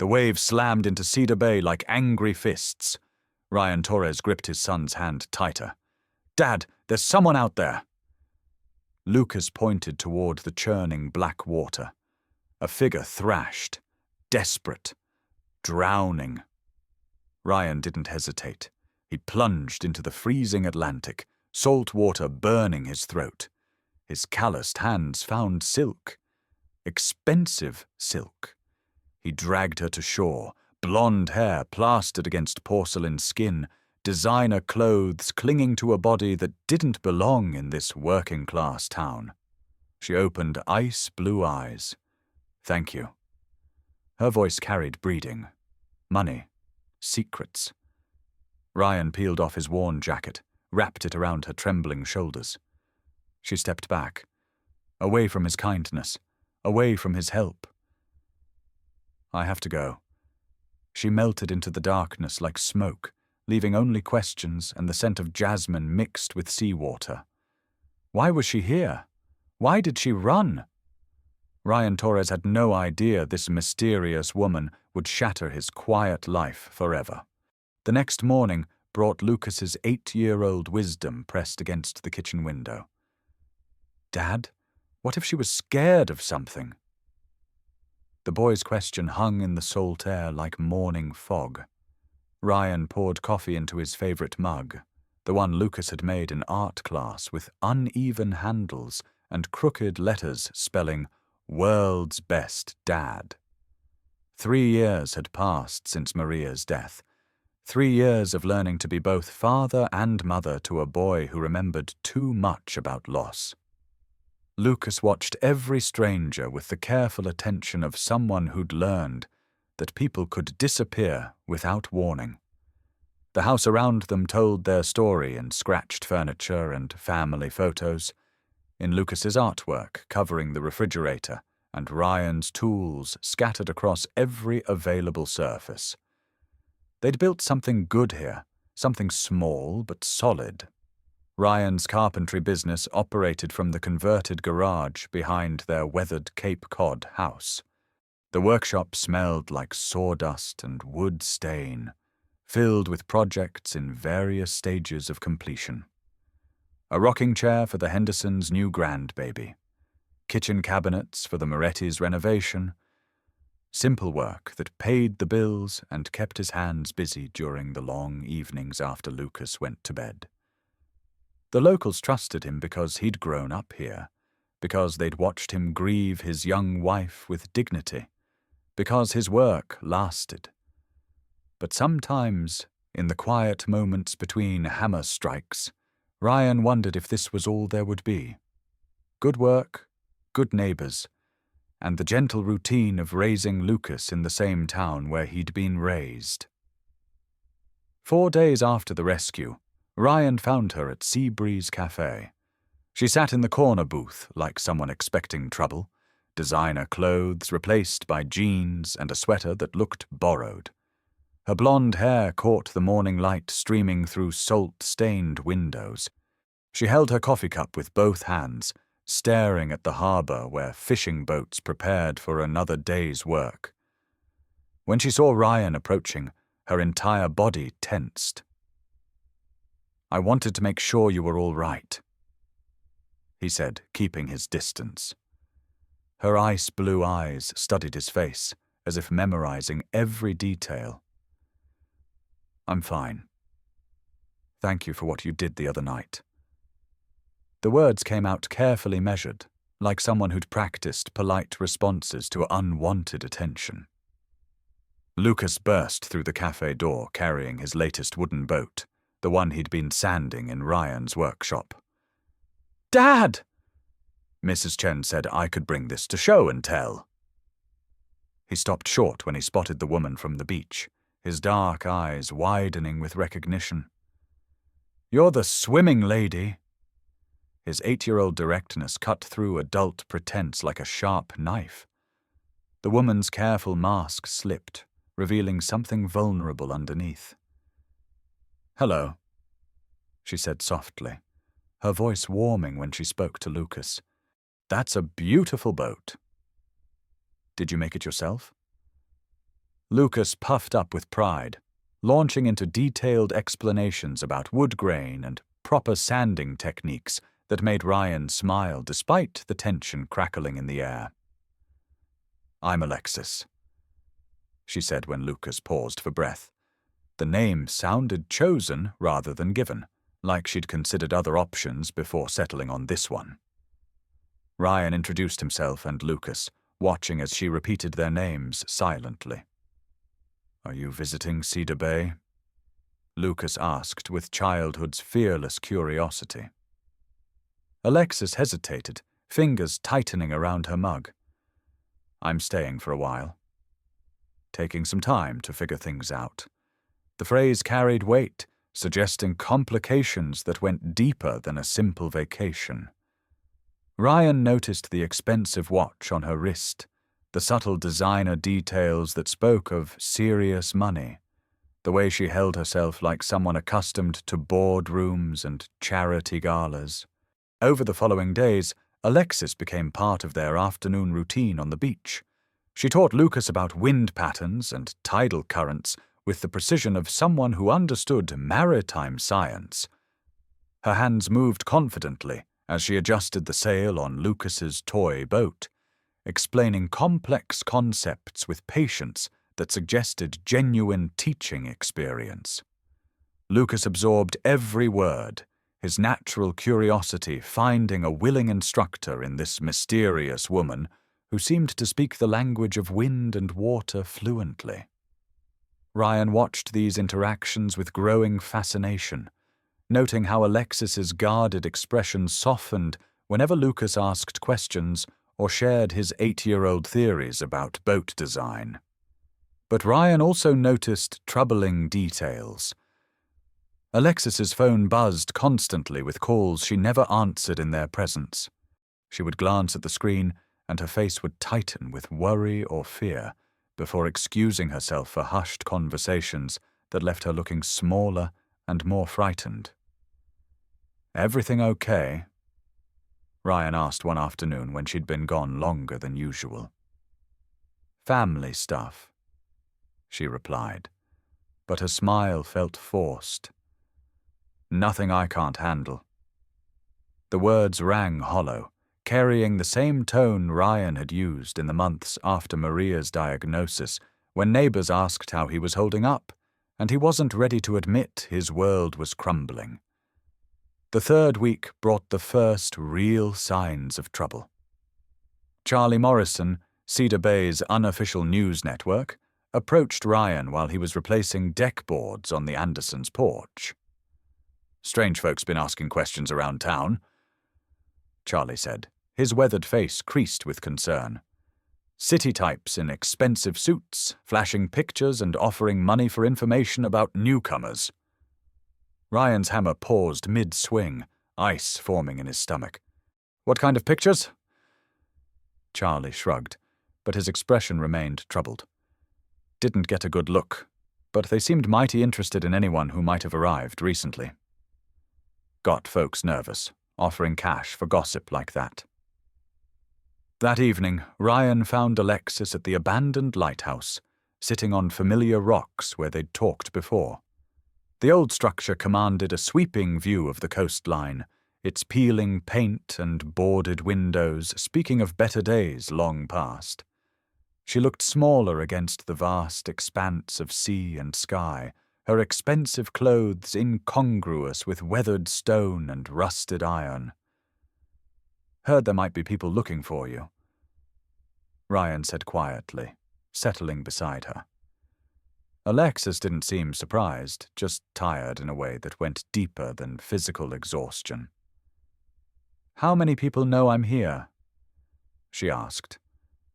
The waves slammed into Cedar Bay like angry fists. Ryan Torres gripped his son's hand tighter. "Dad, there's someone out there." Lucas pointed toward the churning black water. A figure thrashed, desperate, drowning. Ryan didn't hesitate. He plunged into the freezing Atlantic, salt water burning his throat. His calloused hands found silk. Expensive silk. He dragged her to shore, blonde hair plastered against porcelain skin, designer clothes clinging to a body that didn't belong in this working-class town. She opened ice-blue eyes. "Thank you." Her voice carried breeding, money, secrets. Ryan peeled off his worn jacket, wrapped it around her trembling shoulders. She stepped back, away from his kindness, away from his help. "I have to go." She melted into the darkness like smoke, leaving only questions and the scent of jasmine mixed with seawater. Why was she here? Why did she run? Ryan Torres had no idea this mysterious woman would shatter his quiet life forever. The next morning brought Lucas's 8-year-old wisdom pressed against the kitchen window. "Dad, what if she was scared of something?" The boy's question hung in the salt air like morning fog. Ryan poured coffee into his favorite mug, the one Lucas had made in art class with uneven handles and crooked letters spelling "World's Best Dad." 3 years had passed since Maria's death. 3 years of learning to be both father and mother to a boy who remembered too much about loss. Lucas watched every stranger with the careful attention of someone who'd learned that people could disappear without warning. The house around them told their story in scratched furniture and family photos, in Lucas's artwork covering the refrigerator and Ryan's tools scattered across every available surface. They'd built something good here, something small but solid. Ryan's carpentry business operated from the converted garage behind their weathered Cape Cod house. The workshop smelled like sawdust and wood stain, filled with projects in various stages of completion. A rocking chair for the Hendersons' new grandbaby. Kitchen cabinets for the Moretti's renovation. Simple work that paid the bills and kept his hands busy during the long evenings after Lucas went to bed. The locals trusted him because he'd grown up here, because they'd watched him grieve his young wife with dignity, because his work lasted. But sometimes, in the quiet moments between hammer strikes, Ryan wondered if this was all there would be. Good work, good neighbors, and the gentle routine of raising Lucas in the same town where he'd been raised. 4 days after the rescue, Ryan found her at Seabreeze Cafe. She sat in the corner booth like someone expecting trouble, designer clothes replaced by jeans and a sweater that looked borrowed. Her blonde hair caught the morning light streaming through salt-stained windows. She held her coffee cup with both hands, staring at the harbor where fishing boats prepared for another day's work. When she saw Ryan approaching, her entire body tensed. "I wanted to make sure you were all right," he said, keeping his distance. Her ice-blue eyes studied his face, as if memorizing every detail. "I'm fine. Thank you for what you did the other night." The words came out carefully measured, like someone who'd practiced polite responses to unwanted attention. Lucas burst through the cafe door carrying his latest wooden boat, the one he'd been sanding in Ryan's workshop. "Dad!" Mrs. Chen said I could bring this to show and tell. He stopped short when he spotted the woman from the beach, his dark eyes widening with recognition. "You're the swimming lady." His 8-year-old directness cut through adult pretense like a sharp knife. The woman's careful mask slipped, revealing something vulnerable underneath. "Hello," she said softly, her voice warming when she spoke to Lucas. "That's a beautiful boat. Did you make it yourself?" Lucas puffed up with pride, launching into detailed explanations about wood grain and proper sanding techniques that made Ryan smile despite the tension crackling in the air. "I'm Alexis," she said when Lucas paused for breath. The name sounded chosen rather than given, like she'd considered other options before settling on this one. Ryan introduced himself and Lucas, watching as she repeated their names silently. "Are you visiting Cedar Bay?" Lucas asked with childhood's fearless curiosity. Alexis hesitated, fingers tightening around her mug. "I'm staying for a while. Taking some time to figure things out." The phrase carried weight, suggesting complications that went deeper than a simple vacation. Ryan noticed the expensive watch on her wrist, the subtle designer details that spoke of serious money, the way she held herself like someone accustomed to boardrooms and charity galas. Over the following days, Alexis became part of their afternoon routine on the beach. She taught Lucas about wind patterns and tidal currents with the precision of someone who understood maritime science. Her hands moved confidently as she adjusted the sail on Lucas's toy boat, explaining complex concepts with patience that suggested genuine teaching experience. Lucas absorbed every word, his natural curiosity finding a willing instructor in this mysterious woman who seemed to speak the language of wind and water fluently. Ryan watched these interactions with growing fascination, noting how Alexis's guarded expression softened whenever Lucas asked questions or shared his 8-year-old theories about boat design. But Ryan also noticed troubling details. Alexis's phone buzzed constantly with calls she never answered in their presence. She would glance at the screen, and her face would tighten with worry or fear before excusing herself for hushed conversations that left her looking smaller and more frightened. "Everything okay?" Ryan asked one afternoon when she'd been gone longer than usual. "Family stuff," she replied, but her smile felt forced. "Nothing I can't handle." The words rang hollow, carrying the same tone Ryan had used in the months after Maria's diagnosis, when neighbors asked how he was holding up, and he wasn't ready to admit his world was crumbling. The third week brought the first real signs of trouble. Charlie Morrison, Cedar Bay's unofficial news network, approached Ryan while he was replacing deck boards on the Andersons' porch. "Strange folks been asking questions around town," Charlie said, his weathered face creased with concern. "City types in expensive suits, flashing pictures and offering money for information about newcomers." Ryan's hammer paused mid-swing, ice forming in his stomach. "What kind of pictures?" Charlie shrugged, but his expression remained troubled. "Didn't get a good look, but they seemed mighty interested in anyone who might have arrived recently." Got folks nervous, offering cash for gossip like that. That evening, Ryan found Alexis at the abandoned lighthouse, sitting on familiar rocks where they'd talked before. The old structure commanded a sweeping view of the coastline, its peeling paint and boarded windows speaking of better days long past. She looked smaller against the vast expanse of sea and sky, her expensive clothes incongruous with weathered stone and rusted iron. "Heard there might be people looking for you," Ryan said quietly, settling beside her. Alexis didn't seem surprised, just tired in a way that went deeper than physical exhaustion. "How many people know I'm here?" she asked.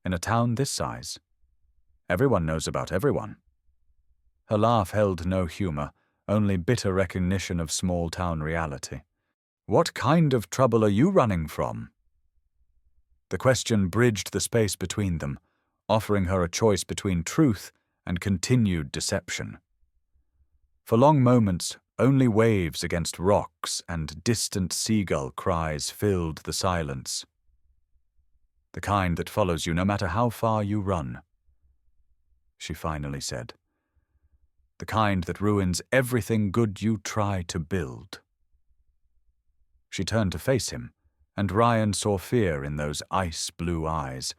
"In a town this size, everyone knows about everyone." Her laugh held no humor, only bitter recognition of small-town reality. "What kind of trouble are you running from?" The question bridged the space between them, offering her a choice between truth and continued deception. For long moments, only waves against rocks and distant seagull cries filled the silence. The kind that follows you no matter how far you run. she finally said. The kind that ruins everything good you try to build. She turned to face him, and Ryan saw fear in those ice-blue eyes,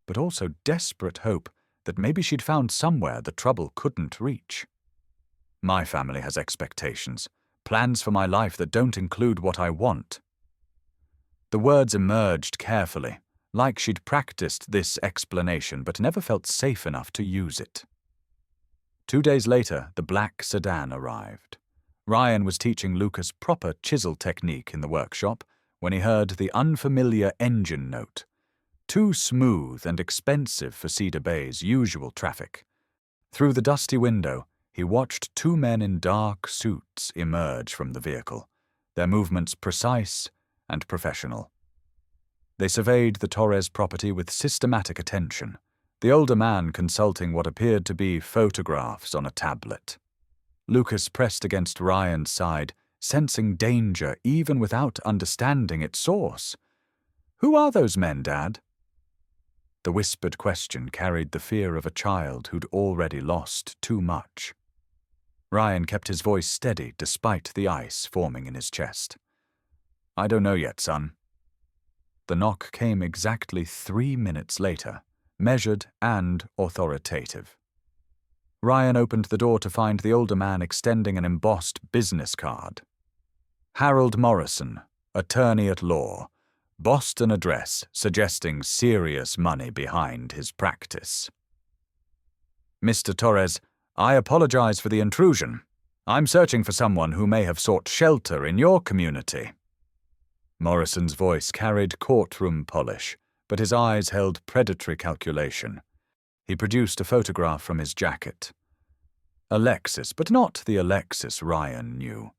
but also desperate hope that maybe she'd found somewhere the trouble couldn't reach. My family has expectations, plans for my life that don't include what I want. The words emerged carefully, like she'd practiced this explanation but never felt safe enough to use it. 2 days later, the black sedan arrived. Ryan was teaching Lucas proper chisel technique in the workshop when he heard the unfamiliar engine note, too smooth and expensive for Cedar Bay's usual traffic. Through the dusty window, he watched 2 men in dark suits emerge from the vehicle, their movements precise and professional. They surveyed the Torres property with systematic attention, the older man consulting what appeared to be photographs on a tablet. Lucas pressed against Ryan's side, sensing danger even without understanding its source. "Who are those men, Dad?" The whispered question carried the fear of a child who'd already lost too much. Ryan kept his voice steady despite the ice forming in his chest. "I don't know yet, son." The knock came exactly 3 minutes later, measured and authoritative. Ryan opened the door to find the older man extending an embossed business card. Harold Morrison, attorney at law, Boston address suggesting serious money behind his practice. "Mr. Torres, I apologize for the intrusion. I'm searching for someone who may have sought shelter in your community." Morrison's voice carried courtroom polish, but his eyes held predatory calculation. He produced a photograph from his jacket. Alexis, but not the Alexis Ryan knew.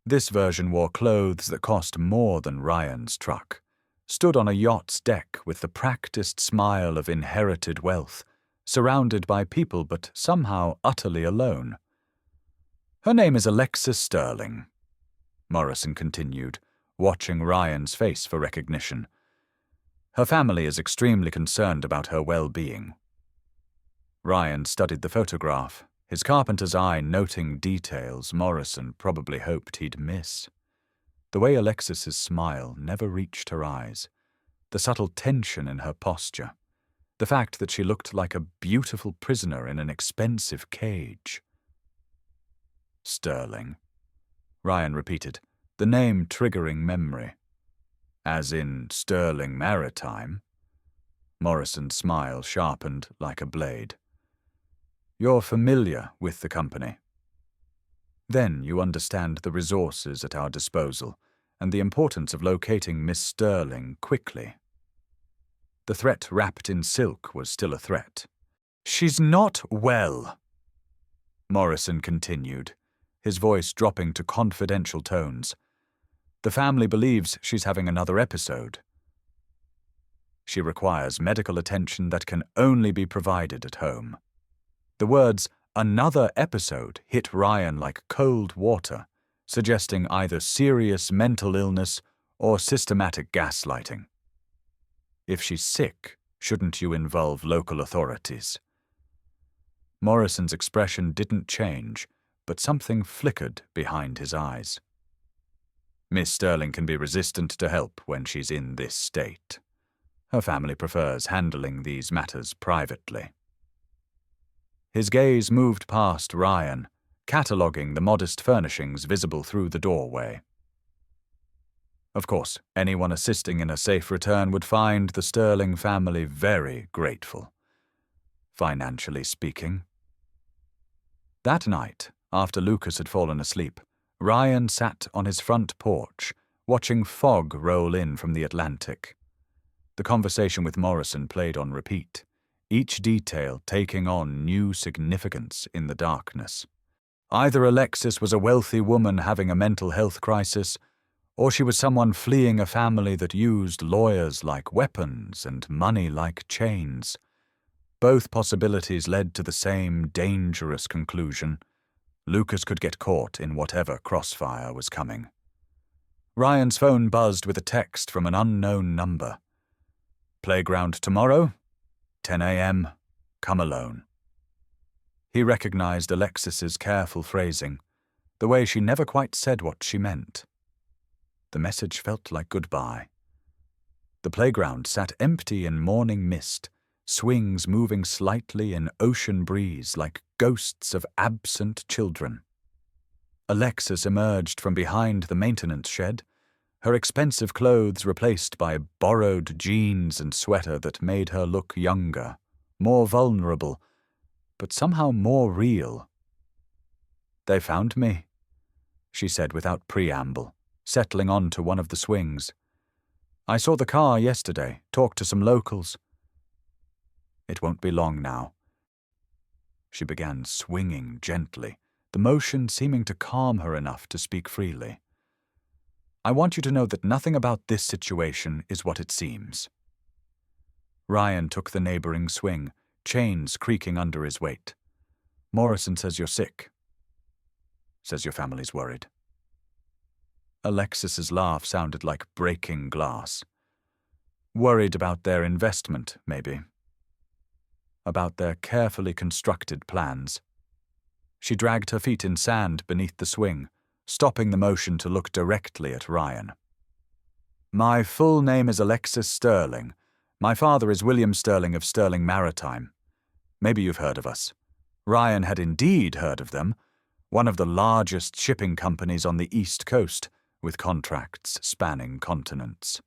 This version wore clothes that cost more than Ryan's truck, stood on a yacht's deck with the practiced smile of inherited wealth, surrounded by people but somehow utterly alone. "Her name is Alexis Sterling," Morrison continued, watching Ryan's face for recognition. "Her family is extremely concerned about her well-being." Ryan studied the photograph, his carpenter's eye noting details Morrison probably hoped he'd miss. The way Alexis's smile never reached her eyes, the subtle tension in her posture, the fact that she looked like a beautiful prisoner in an expensive cage. "Sterling," Ryan repeated, the name triggering memory. "As in Sterling Maritime?" Morrison's smile sharpened like a blade. "You're familiar with the company. Then you understand the resources at our disposal and the importance of locating Miss Sterling quickly." The threat wrapped in silk was still a threat. "She's not well," Morrison continued, his voice dropping to confidential tones. "The family believes she's having another episode. She requires medical attention that can only be provided at home." The words "another episode" hit Ryan like cold water, suggesting either serious mental illness or systematic gaslighting. "If she's sick, shouldn't you involve local authorities?" Morrison's expression didn't change, but something flickered behind his eyes. "Miss Sterling can be resistant to help when she's in this state. Her family prefers handling these matters privately." His gaze moved past Ryan, cataloguing the modest furnishings visible through the doorway. Of course, anyone assisting in a safe return would find the Sterling family very grateful, financially speaking. That night, after Lucas had fallen asleep, Ryan sat on his front porch, watching fog roll in from the Atlantic. The conversation with Morrison played on repeat, each detail taking on new significance in the darkness. Either Alexis was a wealthy woman having a mental health crisis, or she was someone fleeing a family that used lawyers like weapons and money like chains. Both possibilities led to the same dangerous conclusion. Lucas could get caught in whatever crossfire was coming. Ryan's phone buzzed with a text from an unknown number. "Playground tomorrow? 10 a.m. Come alone." He recognized Alexis's careful phrasing, the way she never quite said what she meant. The message felt like goodbye. The playground sat empty in morning mist, swings moving slightly in ocean breeze like ghosts of absent children. Alexis emerged from behind the maintenance shed, her expensive clothes replaced by borrowed jeans and sweater that made her look younger, more vulnerable, but somehow more real. "They found me," she said without preamble, settling onto one of the swings. "I saw the car yesterday, talked to some locals. It won't be long now." She began swinging gently, the motion seeming to calm her enough to speak freely. "I want you to know that nothing about this situation is what it seems." Ryan took the neighboring swing, chains creaking under his weight. "Morrison says you're sick. Says your family's worried." Alexis's laugh sounded like breaking glass. "Worried about their investment, maybe. About their carefully constructed plans." She dragged her feet in sand beneath the swing, stopping the motion to look directly at Ryan. "My full name is Alexis Sterling. My father is William Sterling of Sterling Maritime. Maybe you've heard of us." Ryan had indeed heard of them, one of the largest shipping companies on the East Coast, with contracts spanning continents.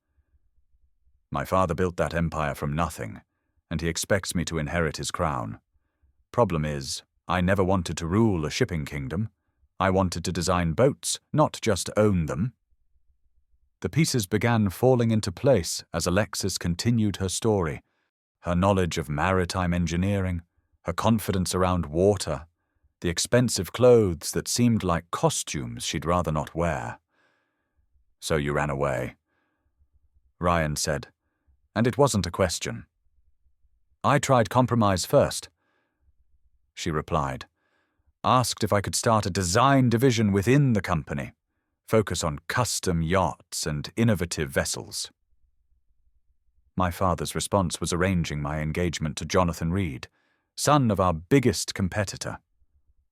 "My father built that empire from nothing, and he expects me to inherit his crown. Problem is, I never wanted to rule a shipping kingdom. I wanted to design boats, not just own them." The pieces began falling into place as Alexis continued her story, her knowledge of maritime engineering, her confidence around water, the expensive clothes that seemed like costumes she'd rather not wear. "So you ran away," Ryan said, and it wasn't a question. "I tried compromise first," she replied. "Asked if I could start a design division within the company, focus on custom yachts and innovative vessels." My father's response was arranging my engagement to Jonathan Reed, son of our biggest competitor,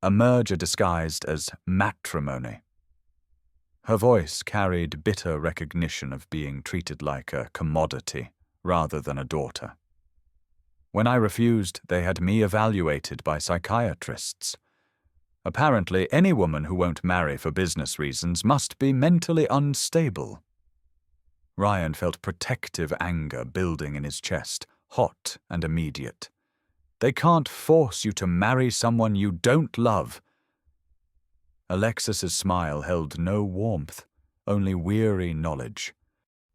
a merger disguised as matrimony. Her voice carried bitter recognition of being treated like a commodity rather than a daughter. When I refused, they had me evaluated by psychiatrists. Apparently, any woman who won't marry for business reasons must be mentally unstable. Ryan felt protective anger building in his chest, hot and immediate. "They can't force you to marry someone you don't love." Alexis's smile held no warmth, only weary knowledge.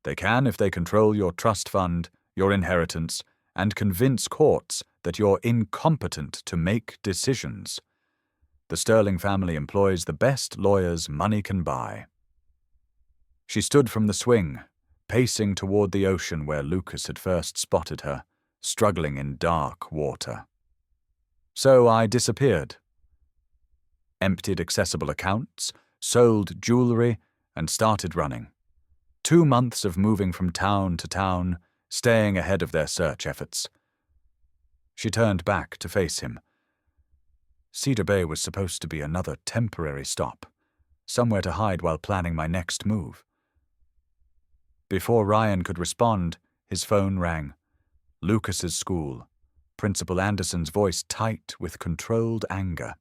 "They can if they control your trust fund, your inheritance, and convince courts that you're incompetent to make decisions. The Sterling family employs the best lawyers money can buy." She stood from the swing, pacing toward the ocean where Lucas had first spotted her, struggling in dark water. "So I disappeared. Emptied accessible accounts, sold jewelry, and started running. 2 months of moving from town to town, staying ahead of their search efforts." She turned back to face him. Cedar Bay was supposed to be another temporary stop, somewhere to hide while planning my next move. Before Ryan could respond, his phone rang. Lucas's school, Principal Anderson's voice tight with controlled anger.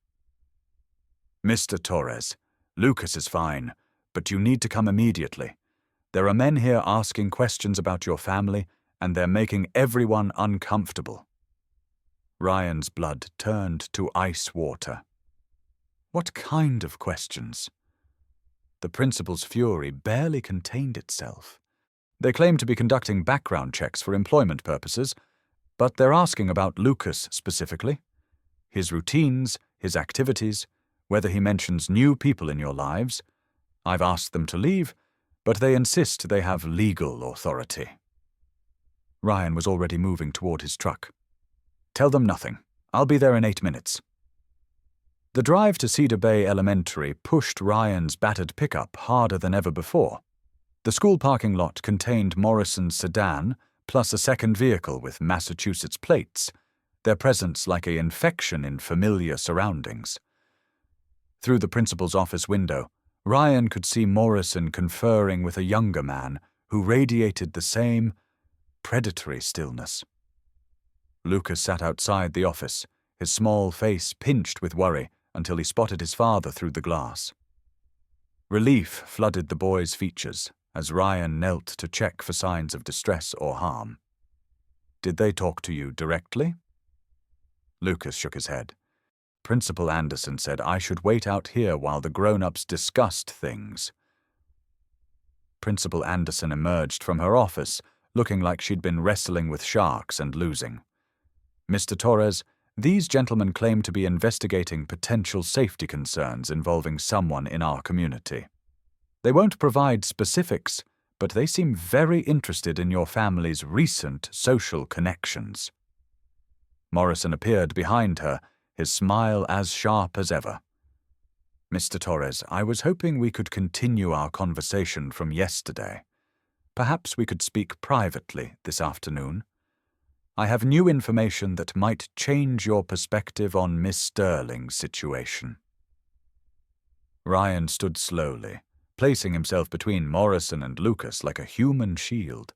"Mr. Torres, Lucas is fine, but you need to come immediately. There are men here asking questions about your family, and they're making everyone uncomfortable." Ryan's blood turned to ice water. What kind of questions? The principal's fury barely contained itself. They claim to be conducting background checks for employment purposes, but they're asking about Lucas specifically. His routines, his activities, whether he mentions new people in your lives. I've asked them to leave, but they insist they have legal authority. Ryan was already moving toward his truck. "Tell them nothing. I'll be there in 8 minutes." The drive to Cedar Bay Elementary pushed Ryan's battered pickup harder than ever before. The school parking lot contained Morrison's sedan, plus a second vehicle with Massachusetts plates, their presence like an infection in familiar surroundings. Through the principal's office window, Ryan could see Morrison conferring with a younger man who radiated the same predatory stillness. Lucas sat outside the office, his small face pinched with worry until he spotted his father through the glass. Relief flooded the boy's features as Ryan knelt to check for signs of distress or harm. "Did they talk to you directly?" Lucas shook his head. "Principal Anderson said I should wait out here while the grown-ups discussed things." Principal Anderson emerged from her office, looking like she'd been wrestling with sharks and losing. "Mr. Torres, these gentlemen claim to be investigating potential safety concerns involving someone in our community. They won't provide specifics, but they seem very interested in your family's recent social connections." Morrison appeared behind her, his smile as sharp as ever. "Mr. Torres, I was hoping we could continue our conversation from yesterday. Perhaps we could speak privately this afternoon. I have new information that might change your perspective on Miss Sterling's situation." Ryan stood slowly, placing himself between Morrison and Lucas like a human shield.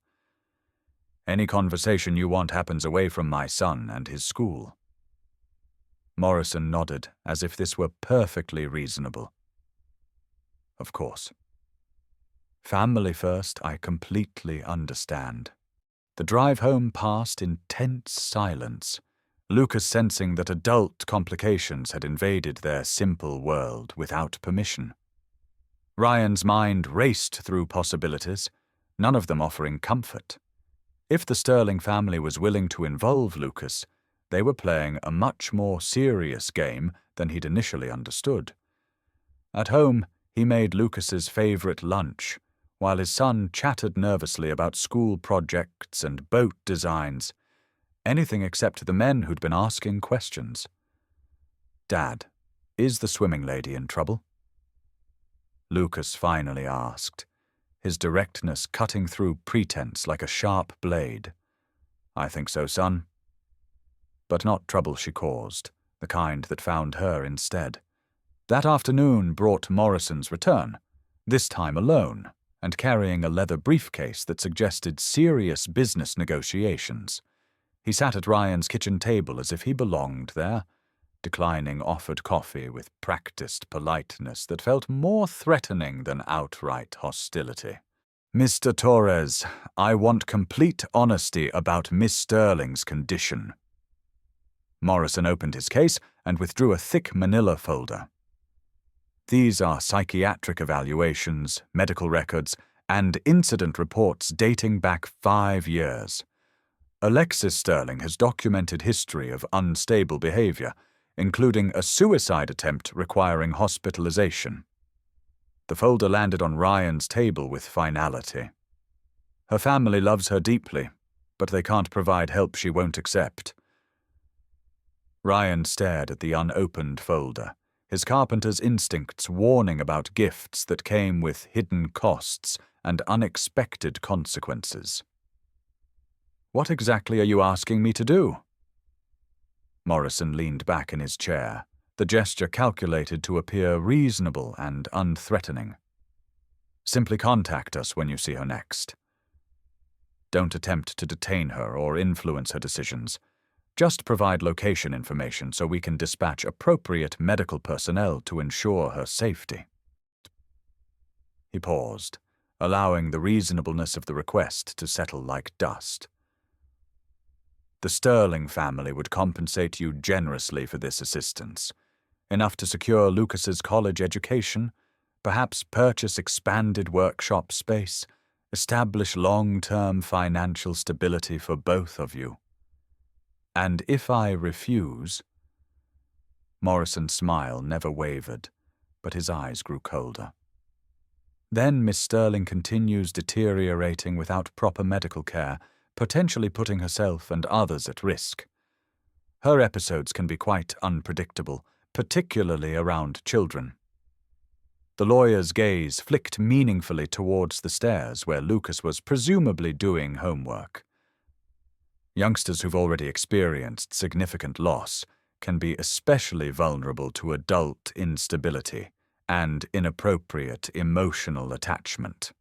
"Any conversation you want happens away from my son and his school." Morrison nodded, as if this were perfectly reasonable. "Of course. Family first, I completely understand." The drive home passed in tense silence, Lucas sensing that adult complications had invaded their simple world without permission. Ryan's mind raced through possibilities, none of them offering comfort. If the Sterling family was willing to involve Lucas, they were playing a much more serious game than he'd initially understood. At home, he made Lucas's favorite lunch, while his son chattered nervously about school projects and boat designs, anything except the men who'd been asking questions. "Dad, is the swimming lady in trouble?" Lucas finally asked, his directness cutting through pretense like a sharp blade. "I think so, son." But not trouble she caused, the kind that found her instead. That afternoon brought Morrison's return, this time alone, and carrying a leather briefcase that suggested serious business negotiations. He sat at Ryan's kitchen table as if he belonged there, declining offered coffee with practiced politeness that felt more threatening than outright hostility. "Mr. Torres, I want complete honesty about Miss Sterling's condition." Morrison opened his case and withdrew a thick manila folder. "These are psychiatric evaluations, medical records, and incident reports dating back 5 years. Alexis Sterling has documented history of unstable behavior, including a suicide attempt requiring hospitalization." The folder landed on Ryan's table with finality. "Her family loves her deeply, but they can't provide help she won't accept." Ryan stared at the unopened folder, his carpenter's instincts warning about gifts that came with hidden costs and unexpected consequences. "What exactly are you asking me to do?" Morrison leaned back in his chair, the gesture calculated to appear reasonable and unthreatening. "Simply contact us when you see her next. Don't attempt to detain her or influence her decisions. Just provide location information so we can dispatch appropriate medical personnel to ensure her safety." He paused, allowing the reasonableness of the request to settle like dust. "The Sterling family would compensate you generously for this assistance, enough to secure Lucas's college education, perhaps purchase expanded workshop space, establish long-term financial stability for both of you. And if I refuse—" Morrison's smile never wavered, but his eyes grew colder. "Then Miss Sterling continues deteriorating without proper medical care, potentially putting herself and others at risk. Her episodes can be quite unpredictable, particularly around children." The lawyer's gaze flicked meaningfully towards the stairs where Lucas was presumably doing homework. Youngsters who've already experienced significant loss can be especially vulnerable to adult instability and inappropriate emotional attachment.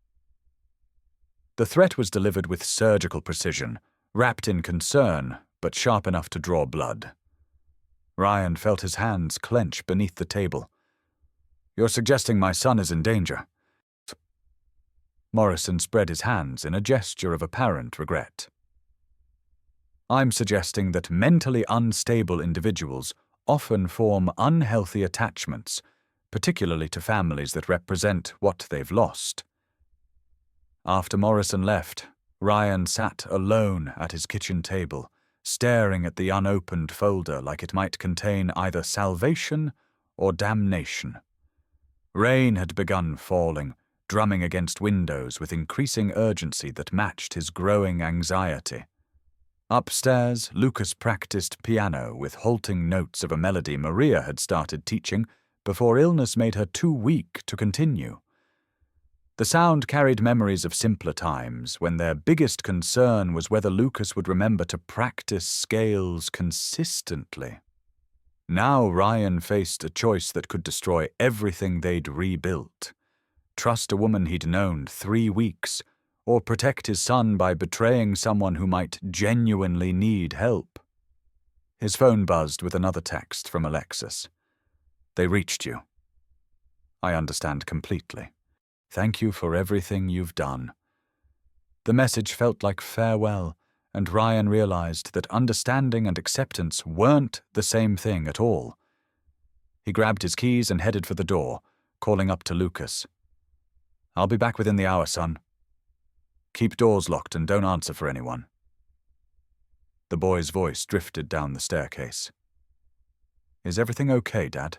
The threat was delivered with surgical precision, wrapped in concern, but sharp enough to draw blood. Ryan felt his hands clench beneath the table. "You're suggesting my son is in danger?" Morrison spread his hands in a gesture of apparent regret. "I'm suggesting that mentally unstable individuals often form unhealthy attachments, particularly to families that represent what they've lost." After Morrison left, Ryan sat alone at his kitchen table, staring at the unopened folder like it might contain either salvation or damnation. Rain had begun falling, drumming against windows with increasing urgency that matched his growing anxiety. Upstairs, Lucas practiced piano with halting notes of a melody Maria had started teaching before illness made her too weak to continue. The sound carried memories of simpler times when their biggest concern was whether Lucas would remember to practice scales consistently. Now Ryan faced a choice that could destroy everything they'd rebuilt. Trust a woman he'd known 3 weeks, or protect his son by betraying someone who might genuinely need help. His phone buzzed with another text from Alexis. "They reached you. I understand completely. Thank you for everything you've done." The message felt like farewell, and Ryan realized that understanding and acceptance weren't the same thing at all. He grabbed his keys and headed for the door, calling up to Lucas. "I'll be back within the hour, son. Keep doors locked and don't answer for anyone." The boy's voice drifted down the staircase. "Is everything okay, Dad?"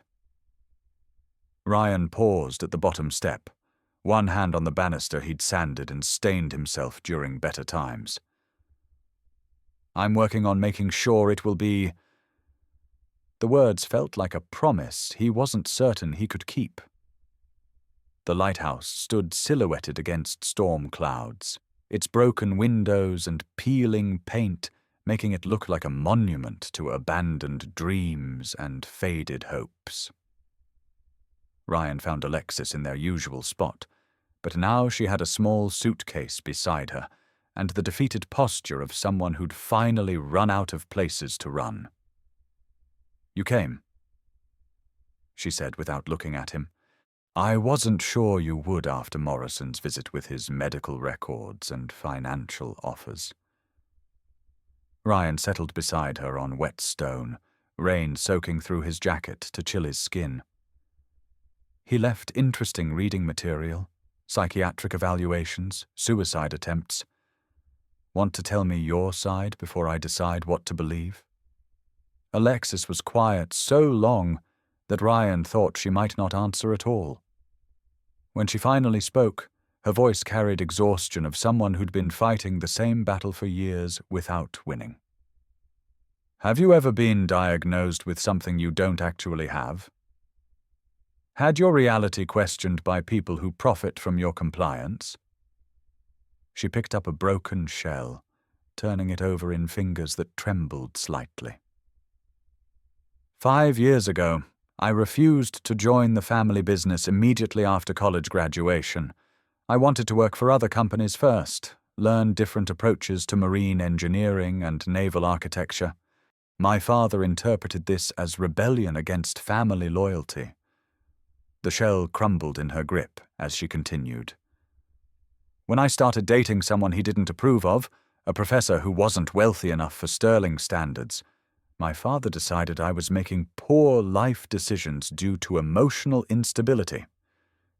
Ryan paused at the bottom step, one hand on the banister he'd sanded and stained himself during better times. "I'm working on making sure it will be—" The words felt like a promise he wasn't certain he could keep. The lighthouse stood silhouetted against storm clouds, its broken windows and peeling paint making it look like a monument to abandoned dreams and faded hopes. Ryan found Alexis in their usual spot, but now she had a small suitcase beside her and the defeated posture of someone who'd finally run out of places to run. "You came," she said without looking at him. "I wasn't sure you would after Morrison's visit with his medical records and financial offers." Ryan settled beside her on wet stone, rain soaking through his jacket to chill his skin. He left interesting reading material, psychiatric evaluations, suicide attempts. "Want to tell me your side before I decide what to believe?" Alexis was quiet so long that Ryan thought she might not answer at all. When she finally spoke, her voice carried exhaustion of someone who'd been fighting the same battle for years without winning. "Have you ever been diagnosed with something you don't actually have? Had your reality questioned by people who profit from your compliance?" She picked up a broken shell, turning it over in fingers that trembled slightly. 5 years ago, I refused to join the family business immediately after college graduation. I wanted to work for other companies first, learn different approaches to marine engineering and naval architecture. My father interpreted this as rebellion against family loyalty. The shell crumbled in her grip as she continued. When I started dating someone he didn't approve of, a professor who wasn't wealthy enough for Sterling standards, my father decided I was making poor life decisions due to emotional instability.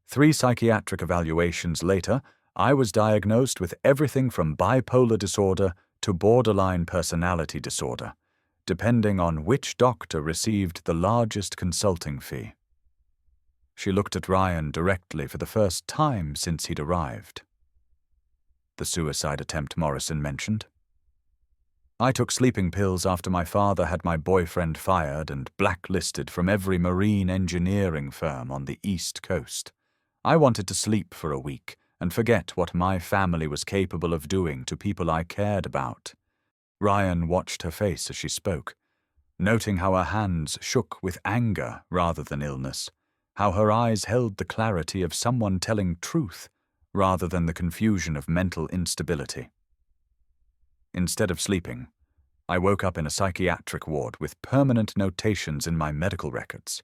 3 psychiatric evaluations later, I was diagnosed with everything from bipolar disorder to borderline personality disorder, depending on which doctor received the largest consulting fee. She looked at Ryan directly for the first time since he'd arrived. "The suicide attempt Morrison mentioned. I took sleeping pills after my father had my boyfriend fired and blacklisted from every marine engineering firm on the East Coast. I wanted to sleep for a week and forget what my family was capable of doing to people I cared about. Ryan watched her face as she spoke, noting how her hands shook with anger rather than illness, how her eyes held the clarity of someone telling truth rather than the confusion of mental instability. Instead of sleeping, I woke up in a psychiatric ward with permanent notations in my medical records.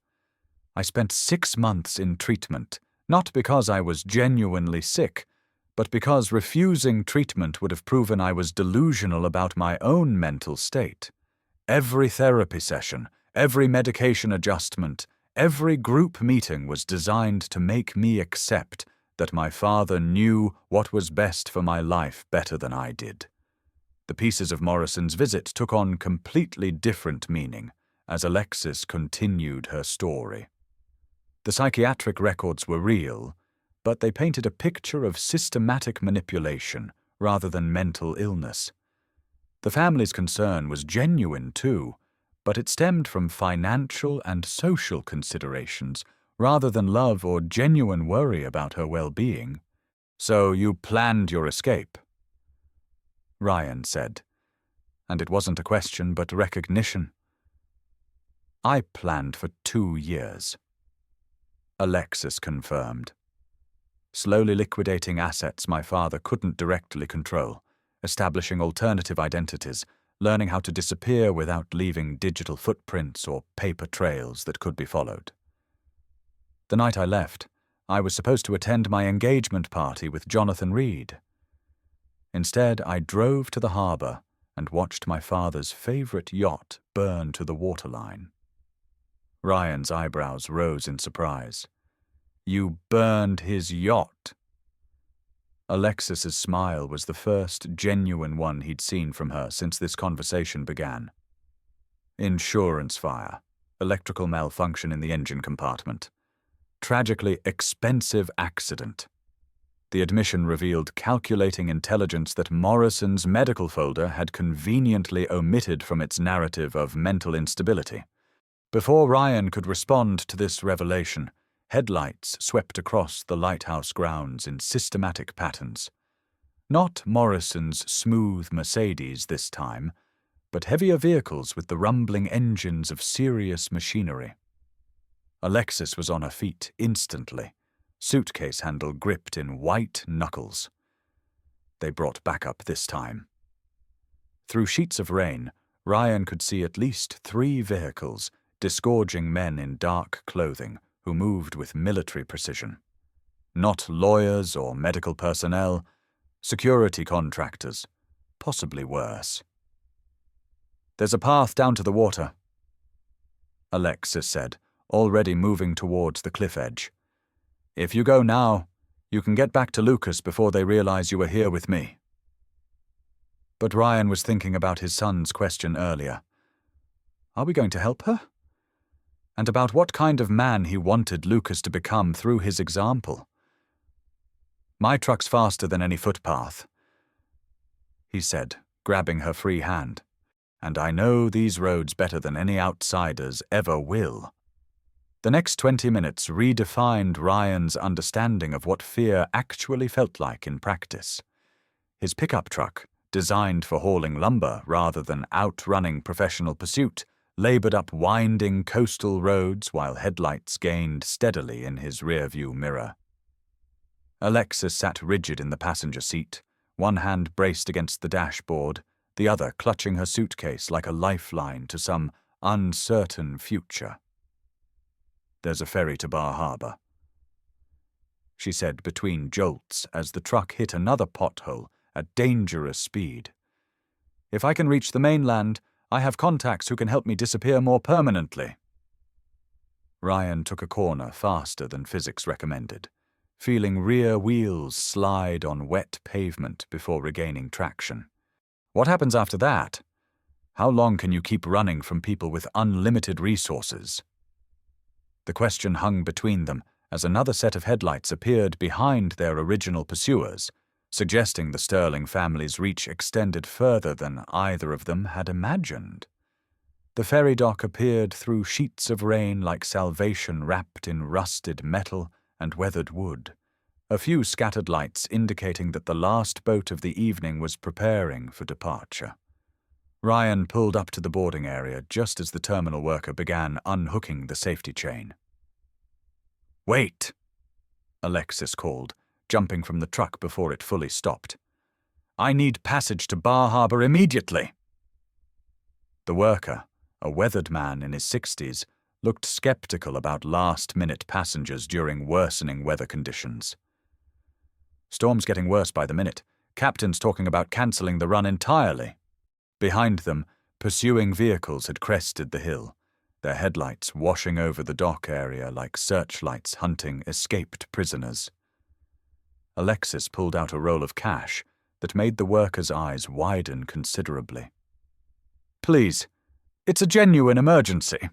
I spent 6 months in treatment, not because I was genuinely sick, but because refusing treatment would have proven I was delusional about my own mental state. Every therapy session, every medication adjustment, every group meeting was designed to make me accept that my father knew what was best for my life better than I did. The pieces of Morrison's visit took on completely different meaning as Alexis continued her story. The psychiatric records were real, but they painted a picture of systematic manipulation rather than mental illness. The family's concern was genuine too, but it stemmed from financial and social considerations rather than love or genuine worry about her well-being. "So you planned your escape?" Ryan said, and it wasn't a question but recognition. "I planned for 2 years." Alexis confirmed. Slowly liquidating assets my father couldn't directly control, establishing alternative identities, learning how to disappear without leaving digital footprints or paper trails that could be followed. The night I left, I was supposed to attend my engagement party with Jonathan Reed. Instead, I drove to the harbor and watched my father's favorite yacht burn to the waterline. Ryan's eyebrows rose in surprise. "You burned his yacht?" Alexis's smile was the first genuine one he'd seen from her since this conversation began. Insurance fire, electrical malfunction in the engine compartment, tragically expensive accident. The admission revealed calculating intelligence that Morrison's medical folder had conveniently omitted from its narrative of mental instability. Before Ryan could respond to this revelation, headlights swept across the lighthouse grounds in systematic patterns. Not Morrison's smooth Mercedes this time, but heavier vehicles with the rumbling engines of serious machinery. Alexis was on her feet instantly, suitcase handle gripped in white knuckles. They brought backup this time. Through sheets of rain, Ryan could see at least 3 vehicles, disgorging men in dark clothing who moved with military precision. Not lawyers or medical personnel, security contractors, possibly worse. "There's a path down to the water," Alexis said, already moving towards the cliff edge. "If you go now, you can get back to Lucas before they realize you were here with me." But Ryan was thinking about his son's question earlier. Are we going to help her? And about what kind of man he wanted Lucas to become through his example. "My truck's faster than any footpath," he said, grabbing her free hand. "And I know these roads better than any outsiders ever will." The next 20 minutes redefined Ryan's understanding of what fear actually felt like in practice. His pickup truck, designed for hauling lumber rather than outrunning professional pursuit, labored up winding coastal roads while headlights gained steadily in his rearview mirror. Alexis sat rigid in the passenger seat, one hand braced against the dashboard, the other clutching her suitcase like a lifeline to some uncertain future. "There's a ferry to Bar Harbor," she said between jolts as the truck hit another pothole at dangerous speed. "If I can reach the mainland, I have contacts who can help me disappear more permanently." Ryan took a corner faster than physics recommended, feeling rear wheels slide on wet pavement before regaining traction. "What happens after that? How long can you keep running from people with unlimited resources?" The question hung between them as another set of headlights appeared behind their original pursuers, suggesting the Sterling family's reach extended further than either of them had imagined. The ferry dock appeared through sheets of rain like salvation wrapped in rusted metal and weathered wood, a few scattered lights indicating that the last boat of the evening was preparing for departure. Ryan pulled up to the boarding area just as the terminal worker began unhooking the safety chain. "Wait!" Alexis called, jumping from the truck before it fully stopped. "I need passage to Bar Harbor immediately!" The worker, a weathered man in his 60s, looked skeptical about last-minute passengers during worsening weather conditions. "Storm's getting worse by the minute. Captain's talking about cancelling the run entirely." Behind them, pursuing vehicles had crested the hill, their headlights washing over the dock area like searchlights hunting escaped prisoners. Alexis pulled out a roll of cash that made the worker's eyes widen considerably. "Please, it's a genuine emergency."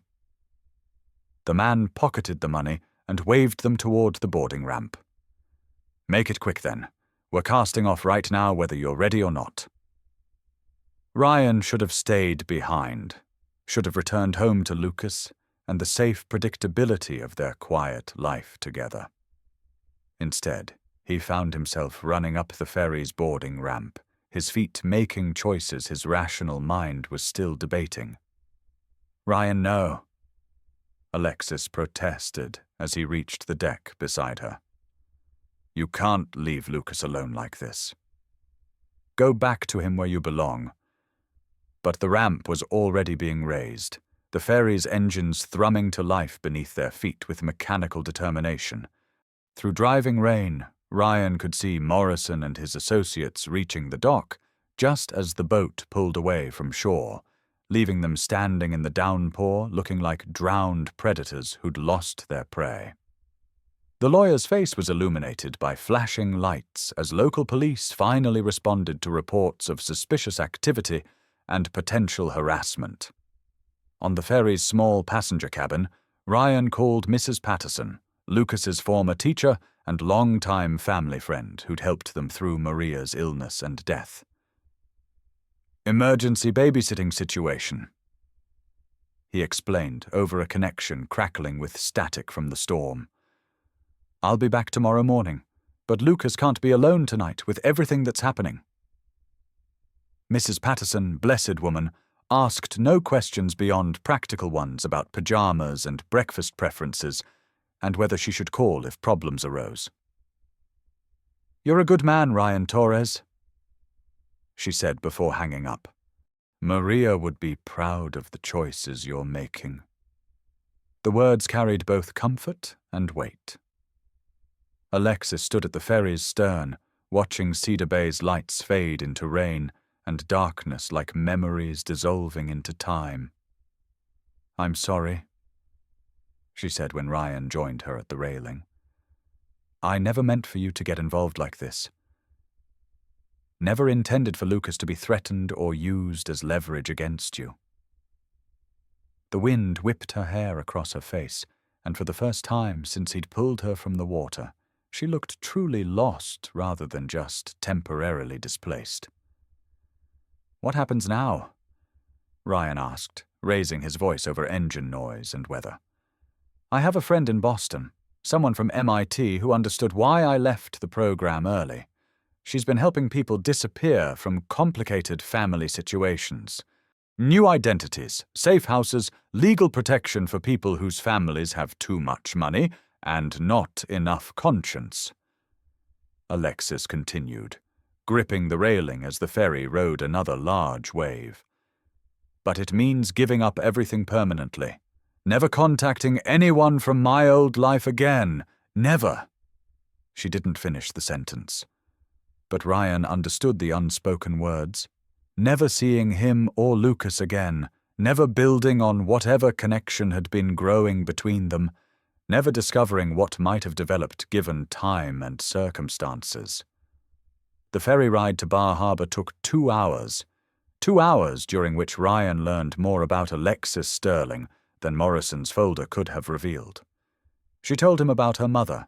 The man pocketed the money and waved them toward the boarding ramp. "Make it quick then. We're casting off right now whether you're ready or not." Ryan should have stayed behind, should have returned home to Lucas and the safe predictability of their quiet life together. Instead, he found himself running up the ferry's boarding ramp, his feet making choices his rational mind was still debating. "Ryan, no," Alexis protested as he reached the deck beside her. "You can't leave Lucas alone like this. Go back to him where you belong." But the ramp was already being raised, the ferry's engines thrumming to life beneath their feet with mechanical determination. Through driving rain, Ryan could see Morrison and his associates reaching the dock just as the boat pulled away from shore, leaving them standing in the downpour looking like drowned predators who'd lost their prey. The lawyer's face was illuminated by flashing lights as local police finally responded to reports of suspicious activity and potential harassment. On the ferry's small passenger cabin, Ryan called Mrs. Patterson, Lucas's former teacher and longtime family friend who'd helped them through Maria's illness and death. "Emergency babysitting situation," he explained over a connection crackling with static from the storm. "I'll be back tomorrow morning, but Lucas can't be alone tonight with everything that's happening." Mrs. Patterson, blessed woman, asked no questions beyond practical ones about pajamas and breakfast preferences, and whether she should call if problems arose. "You're a good man, Ryan Torres," she said before hanging up. "Maria would be proud of the choices you're making." The words carried both comfort and weight. Alexis stood at the ferry's stern, watching Cedar Bay's lights fade into rain and darkness like memories dissolving into time. "I'm sorry," she said when Ryan joined her at the railing. "I never meant for you to get involved like this. Never intended for Lucas to be threatened or used as leverage against you." The wind whipped her hair across her face, and for the first time since he'd pulled her from the water, she looked truly lost rather than just temporarily displaced. "What happens now?" Ryan asked, raising his voice over engine noise and weather. "I have a friend in Boston, someone from MIT who understood why I left the program early. She's been helping people disappear from complicated family situations. New identities, safe houses, legal protection for people whose families have too much money and not enough conscience." Alexis continued, gripping the railing as the ferry rode another large wave. "But it means giving up everything permanently. Never contacting anyone from my old life again. Never." She didn't finish the sentence. But Ryan understood the unspoken words. Never seeing him or Lucas again, never building on whatever connection had been growing between them, never discovering what might have developed given time and circumstances. The ferry ride to Bar Harbor took 2 hours. 2 hours during which Ryan learned more about Alexis Sterling than Morrison's folder could have revealed. She told him about her mother,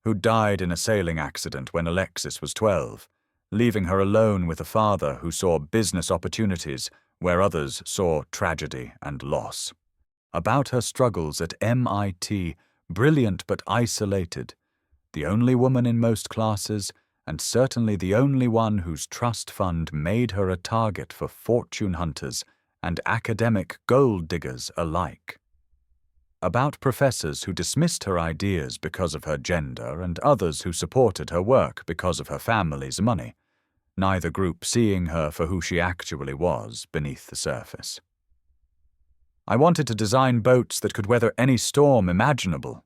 who died in a sailing accident when Alexis was 12, leaving her alone with a father who saw business opportunities where others saw tragedy and loss. About her struggles at MIT, brilliant but isolated, the only woman in most classes, and certainly the only one whose trust fund made her a target for fortune hunters and academic gold diggers alike. About professors who dismissed her ideas because of her gender and others who supported her work because of her family's money, neither group seeing her for who she actually was beneath the surface. "I wanted to design boats that could weather any storm imaginable,"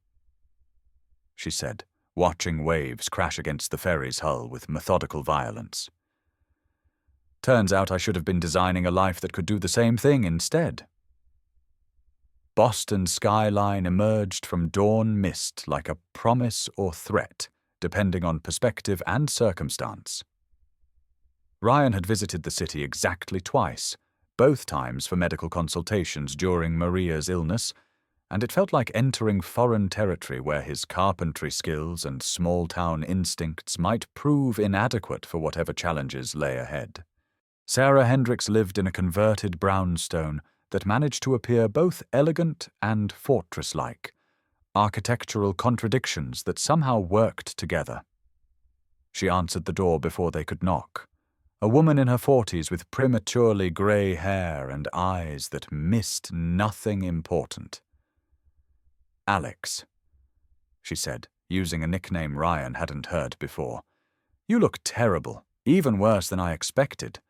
she said, watching waves crash against the ferry's hull with methodical violence. "Turns out I should have been designing a life that could do the same thing instead." Boston's skyline emerged from dawn mist like a promise or threat, depending on perspective and circumstance. Ryan had visited the city exactly twice, both times for medical consultations during Maria's illness, and it felt like entering foreign territory where his carpentry skills and small-town instincts might prove inadequate for whatever challenges lay ahead. Sarah Hendricks lived in a converted brownstone that managed to appear both elegant and fortress-like, architectural contradictions that somehow worked together. She answered the door before they could knock. A woman in her 40s with prematurely grey hair and eyes that missed nothing important. "Alex," she said, using a nickname Ryan hadn't heard before. "You look terrible, even worse than I expected.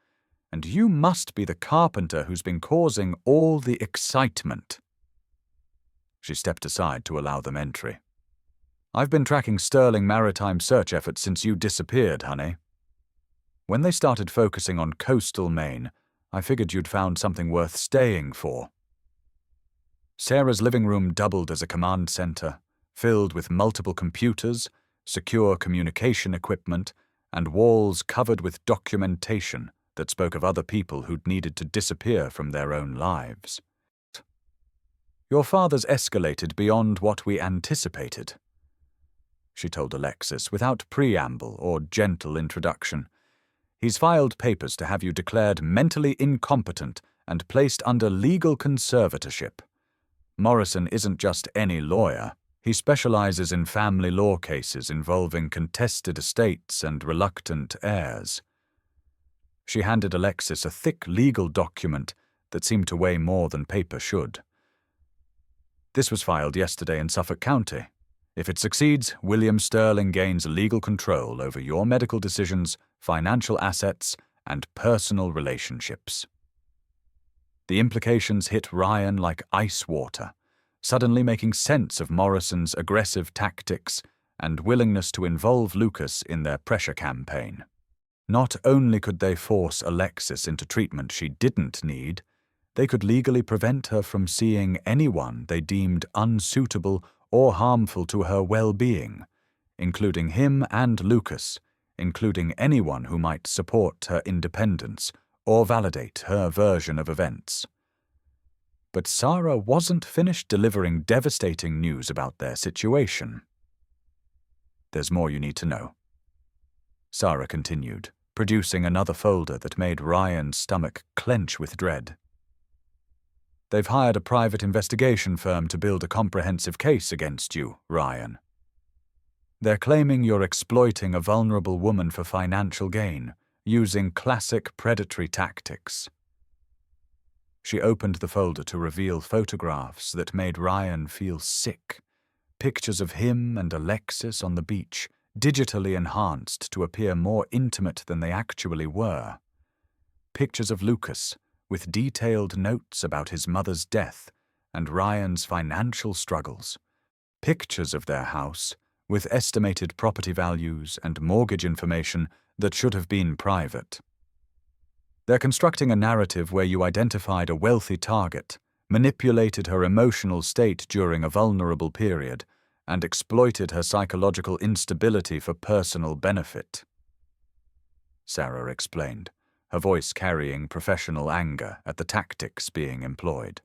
And you must be the carpenter who's been causing all the excitement." She stepped aside to allow them entry. "I've been tracking Sterling Maritime search efforts since you disappeared, honey. When they started focusing on coastal Maine, I figured you'd found something worth staying for." Sarah's living room doubled as a command center, filled with multiple computers, secure communication equipment, and walls covered with documentation that spoke of other people who'd needed to disappear from their own lives. "Your father's escalated beyond what we anticipated," she told Alexis without preamble or gentle introduction. "He's filed papers to have you declared mentally incompetent and placed under legal conservatorship. Morrison isn't just any lawyer. He specializes in family law cases involving contested estates and reluctant heirs." She handed Alexis a thick legal document that seemed to weigh more than paper should. "This was filed yesterday in Suffolk County. If it succeeds, William Sterling gains legal control over your medical decisions, financial assets, and personal relationships." The implications hit Ryan like ice water, suddenly making sense of Morrison's aggressive tactics and willingness to involve Lucas in their pressure campaign. Not only could they force Alexis into treatment she didn't need, they could legally prevent her from seeing anyone they deemed unsuitable or harmful to her well-being, including him and Lucas, including anyone who might support her independence or validate her version of events. But Sarah wasn't finished delivering devastating news about their situation. "There's more you need to know," Sarah continued, producing another folder that made Ryan's stomach clench with dread. "They've hired a private investigation firm to build a comprehensive case against you, Ryan. They're claiming you're exploiting a vulnerable woman for financial gain, using classic predatory tactics." She opened the folder to reveal photographs that made Ryan feel sick. Pictures of him and Alexis on the beach, digitally enhanced to appear more intimate than they actually were. Pictures of Lucas, with detailed notes about his mother's death and Ryan's financial struggles. Pictures of their house, with estimated property values and mortgage information that should have been private. They're constructing a narrative where you identified a wealthy target, manipulated her emotional state during a vulnerable period, and exploited her psychological instability for personal benefit. Sarah explained, her voice carrying professional anger at the tactics being employed.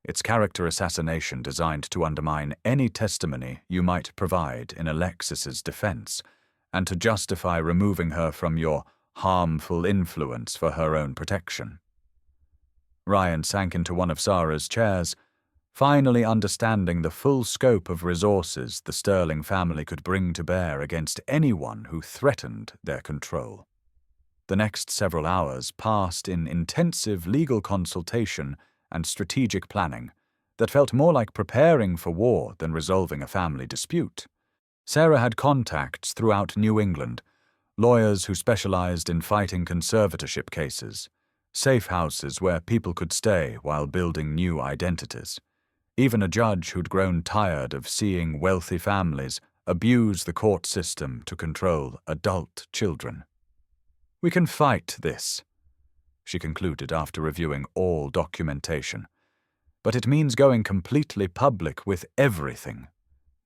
"It's character assassination designed to undermine any testimony you might provide in Alexis's defense, and to justify removing her from your harmful influence for her own protection." Ryan sank into one of Sarah's chairs, finally understanding the full scope of resources the Sterling family could bring to bear against anyone who threatened their control. The next several hours passed in intensive legal consultation and strategic planning that felt more like preparing for war than resolving a family dispute. Sarah had contacts throughout New England, lawyers who specialized in fighting conservatorship cases, safe houses where people could stay while building new identities. Even a judge who'd grown tired of seeing wealthy families abuse the court system to control adult children. "We can fight this," she concluded after reviewing all documentation. "But it means going completely public with everything.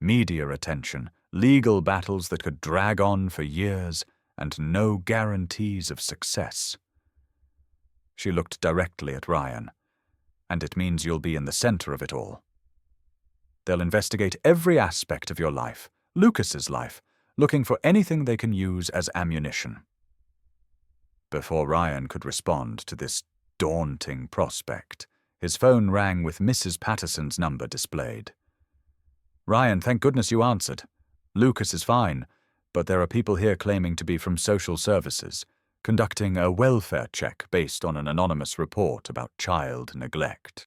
Media attention, legal battles that could drag on for years, and no guarantees of success." She looked directly at Ryan. "And it means you'll be in the center of it all. They'll investigate every aspect of your life, Lucas's life, looking for anything they can use as ammunition." Before Ryan could respond to this daunting prospect, his phone rang with Mrs. Patterson's number displayed. "Ryan, thank goodness you answered. Lucas is fine, but there are people here claiming to be from social services, conducting a welfare check based on an anonymous report about child neglect."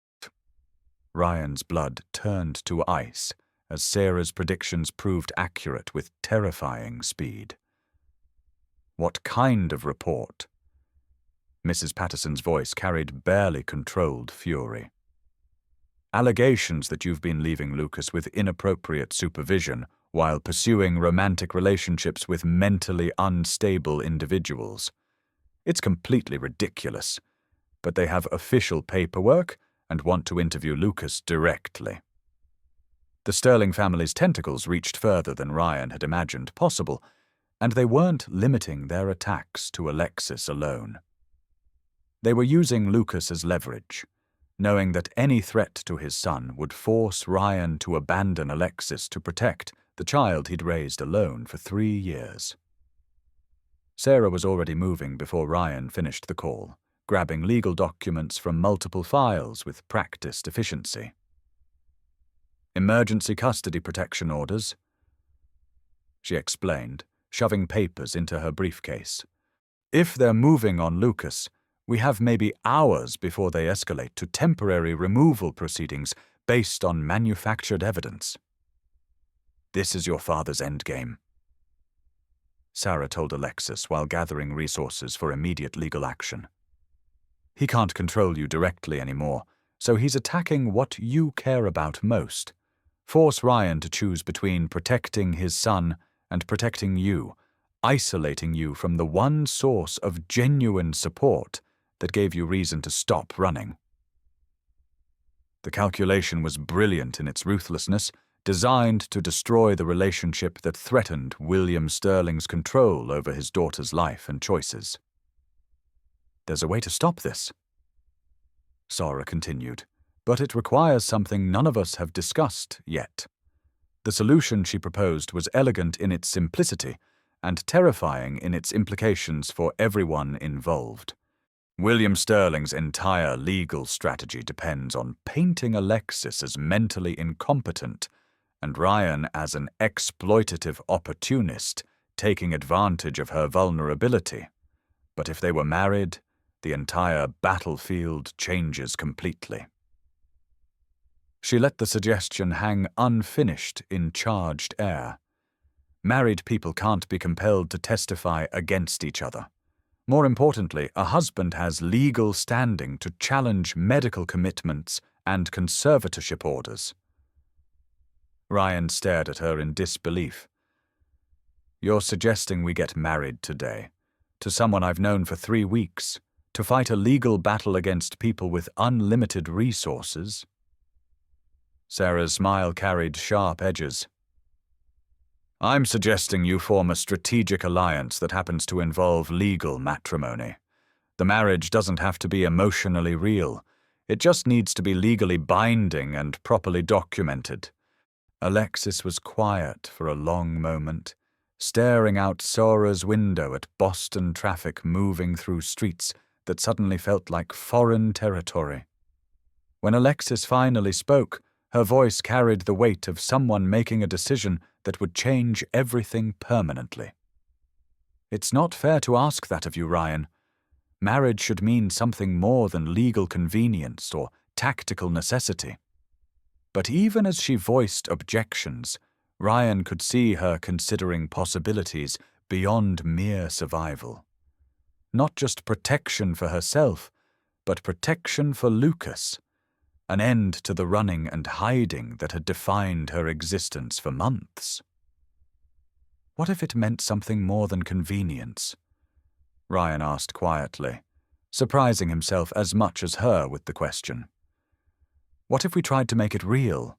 Ryan's blood turned to ice as Sarah's predictions proved accurate with terrifying speed. "What kind of report?" Mrs. Patterson's voice carried barely controlled fury. "Allegations that you've been leaving Lucas with inappropriate supervision while pursuing romantic relationships with mentally unstable individuals. It's completely ridiculous, but they have official paperwork and want to interview Lucas directly." The Sterling family's tentacles reached further than Ryan had imagined possible, and they weren't limiting their attacks to Alexis alone. They were using Lucas as leverage, knowing that any threat to his son would force Ryan to abandon Alexis to protect the child he'd raised alone for 3 years. Sarah was already moving before Ryan finished the call, grabbing legal documents from multiple files with practiced efficiency. "Emergency custody protection orders," she explained, shoving papers into her briefcase. "If they're moving on Lucas, we have maybe hours before they escalate to temporary removal proceedings based on manufactured evidence." "This is your father's endgame," Sarah told Alexis while gathering resources for immediate legal action. "He can't control you directly anymore, so he's attacking what you care about most. Force Ryan to choose between protecting his son and protecting you, isolating you from the one source of genuine support that gave you reason to stop running." The calculation was brilliant in its ruthlessness, designed to destroy the relationship that threatened William Sterling's control over his daughter's life and choices. "There's a way to stop this," Sarah continued, "but it requires something none of us have discussed yet." The solution she proposed was elegant in its simplicity and terrifying in its implications for everyone involved. William Sterling's entire legal strategy depends on painting Alexis as mentally incompetent and Ryan as an exploitative opportunist taking advantage of her vulnerability. But if they were married, the entire battlefield changes completely. She let the suggestion hang unfinished in charged air. Married people can't be compelled to testify against each other. More importantly, a husband has legal standing to challenge medical commitments and conservatorship orders. Ryan stared at her in disbelief. "You're suggesting we get married today, to someone I've known for 3 weeks, to fight a legal battle against people with unlimited resources?" Sarah's smile carried sharp edges. "I'm suggesting you form a strategic alliance that happens to involve legal matrimony. The marriage doesn't have to be emotionally real. It just needs to be legally binding and properly documented." Alexis was quiet for a long moment, staring out Sarah's window at Boston traffic moving through streets that suddenly felt like foreign territory. When Alexis finally spoke, Her voice carried the weight of someone making a decision that would change everything permanently. "It's not fair to ask that of you, Ryan. Marriage should mean something more than legal convenience or tactical necessity." But even as she voiced objections, Ryan could see her considering possibilities beyond mere survival. Not just protection for herself, but protection for Lucas. An end to the running and hiding that had defined her existence for months. What if it meant something more than convenience? Ryan asked quietly, surprising himself as much as her with the question. What if we tried to make it real?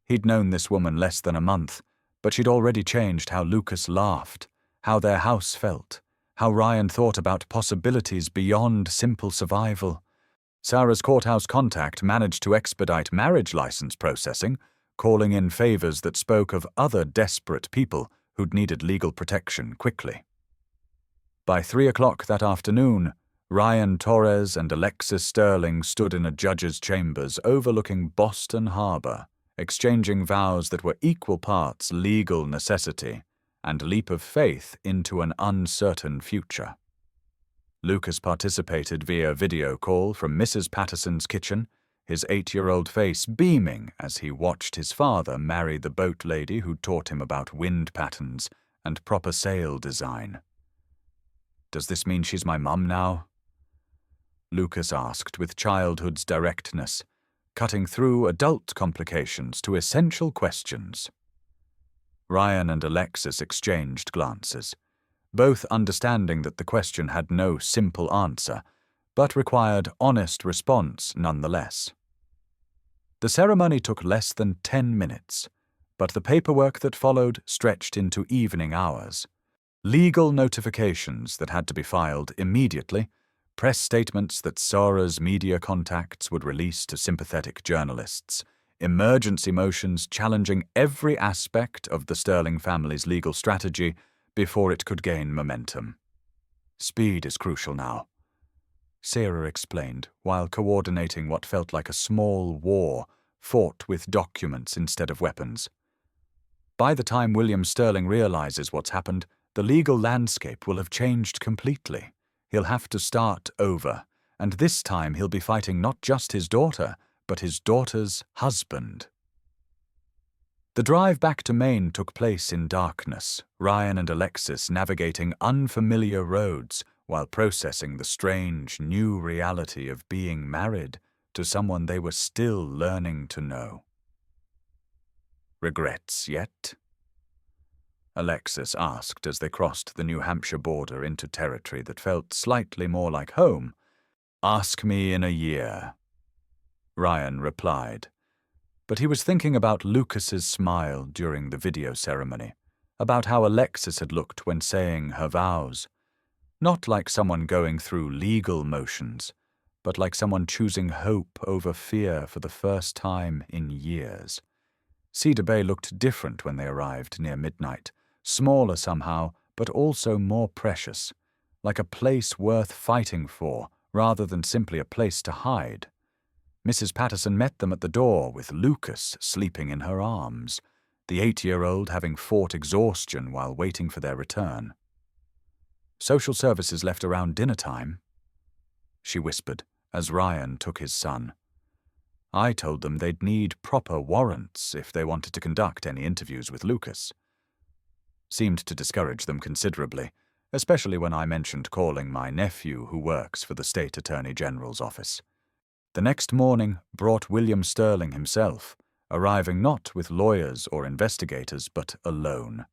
He'd known this woman less than a month, but she'd already changed how Lucas laughed, how their house felt, how Ryan thought about possibilities beyond simple survival. Sarah's courthouse contact managed to expedite marriage license processing, calling in favors that spoke of other desperate people who'd needed legal protection quickly. By 3 o'clock that afternoon, Ryan Torres and Alexis Sterling stood in a judge's chambers overlooking Boston Harbor, exchanging vows that were equal parts legal necessity and leap of faith into an uncertain future. Lucas participated via video call from Mrs. Patterson's kitchen, his 8-year-old face beaming as he watched his father marry the boat lady who taught him about wind patterns and proper sail design. "Does this mean she's my mum now?" Lucas asked with childhood's directness, cutting through adult complications to essential questions. Ryan and Alexis exchanged glances, both understanding that the question had no simple answer, but required honest response nonetheless. The ceremony took less than 10 minutes, but the paperwork that followed stretched into evening hours. Legal notifications that had to be filed immediately, press statements that Sarah's media contacts would release to sympathetic journalists, emergency motions challenging every aspect of the Sterling family's legal strategy before it could gain momentum. "Speed is crucial now," Sarah explained, while coordinating what felt like a small war fought with documents instead of weapons. "By the time William Sterling realizes what's happened, the legal landscape will have changed completely. He'll have to start over, and this time he'll be fighting not just his daughter, but his daughter's husband." The drive back to Maine took place in darkness, Ryan and Alexis navigating unfamiliar roads while processing the strange, new reality of being married to someone they were still learning to know. "Regrets yet?" Alexis asked as they crossed the New Hampshire border into territory that felt slightly more like home. "Ask me in a year," Ryan replied. But he was thinking about Lucas's smile during the video ceremony, about how Alexis had looked when saying her vows. Not like someone going through legal motions, but like someone choosing hope over fear for the first time in years. Cedar Bay looked different when they arrived near midnight, smaller somehow, but also more precious, like a place worth fighting for rather than simply a place to hide. Mrs. Patterson met them at the door with Lucas sleeping in her arms, the 8-year-old having fought exhaustion while waiting for their return. "Social services left around dinner time," she whispered as Ryan took his son. "I told them they'd need proper warrants if they wanted to conduct any interviews with Lucas." Seemed to discourage them considerably, especially when I mentioned calling my nephew who works for the State Attorney General's office. The next morning brought William Sterling himself, arriving not with lawyers or investigators but alone,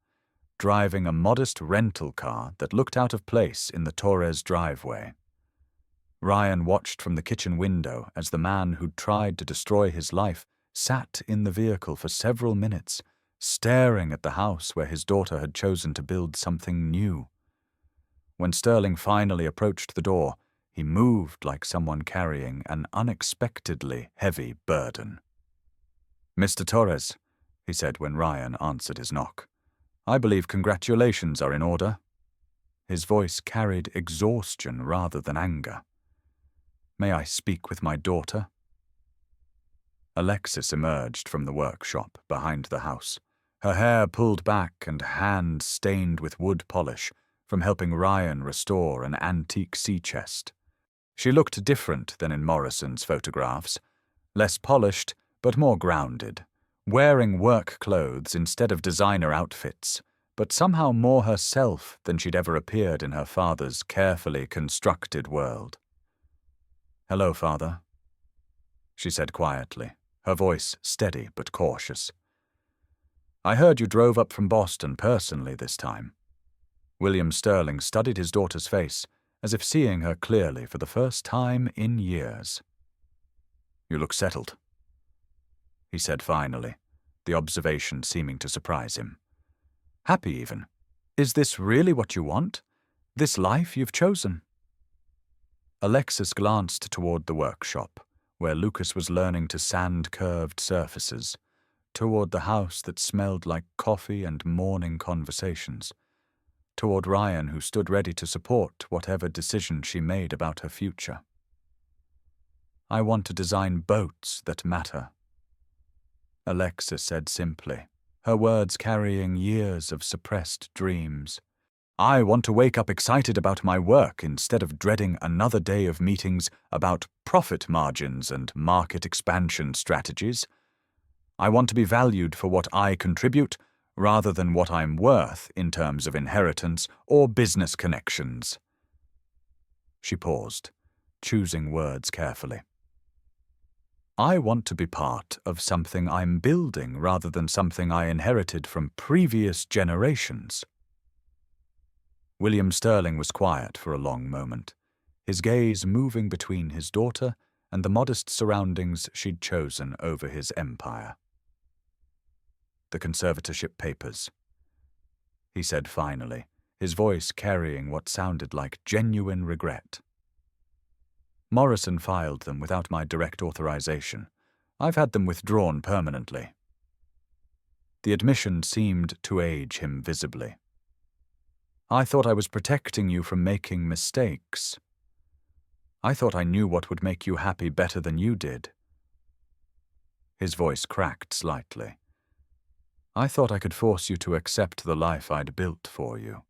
driving a modest rental car that looked out of place in the Torres driveway. Ryan watched from the kitchen window as the man who'd tried to destroy his life sat in the vehicle for several minutes, staring at the house where his daughter had chosen to build something new. When Sterling finally approached the door, he moved like someone carrying an unexpectedly heavy burden. "Mr. Torres," he said when Ryan answered his knock, "I believe congratulations are in order." His voice carried exhaustion rather than anger. "May I speak with my daughter?" Alexis emerged from the workshop behind the house, her hair pulled back and hands stained with wood polish from helping Ryan restore an antique sea chest. She looked different than in Morrison's photographs, less polished but more grounded, wearing work clothes instead of designer outfits, but somehow more herself than she'd ever appeared in her father's carefully constructed world. "Hello, Father," she said quietly, her voice steady but cautious. "I heard you drove up from Boston personally this time." William Sterling studied his daughter's face, as if seeing her clearly for the first time in years. "You look settled," he said finally, the observation seeming to surprise him. "Happy even. Is this really what you want? This life you've chosen?" Alexis glanced toward the workshop, where Lucas was learning to sand curved surfaces, toward the house that smelled like coffee and morning conversations, toward Ryan, who stood ready to support whatever decision she made about her future. "I want to design boats that matter," Alexis said simply, her words carrying years of suppressed dreams. "I want to wake up excited about my work instead of dreading another day of meetings about profit margins and market expansion strategies. I want to be valued for what I contribute rather than what I'm worth in terms of inheritance or business connections." She paused, choosing words carefully. "I want to be part of something I'm building rather than something I inherited from previous generations." William Sterling was quiet for a long moment, his gaze moving between his daughter and the modest surroundings she'd chosen over his empire. "The conservatorship papers," he said finally, his voice carrying what sounded like genuine regret. "Morrison filed them without my direct authorization. I've had them withdrawn permanently." The admission seemed to age him visibly. "I thought I was protecting you from making mistakes. I thought I knew what would make you happy better than you did." His voice cracked slightly. "I thought I could force you to accept the life I'd built for you."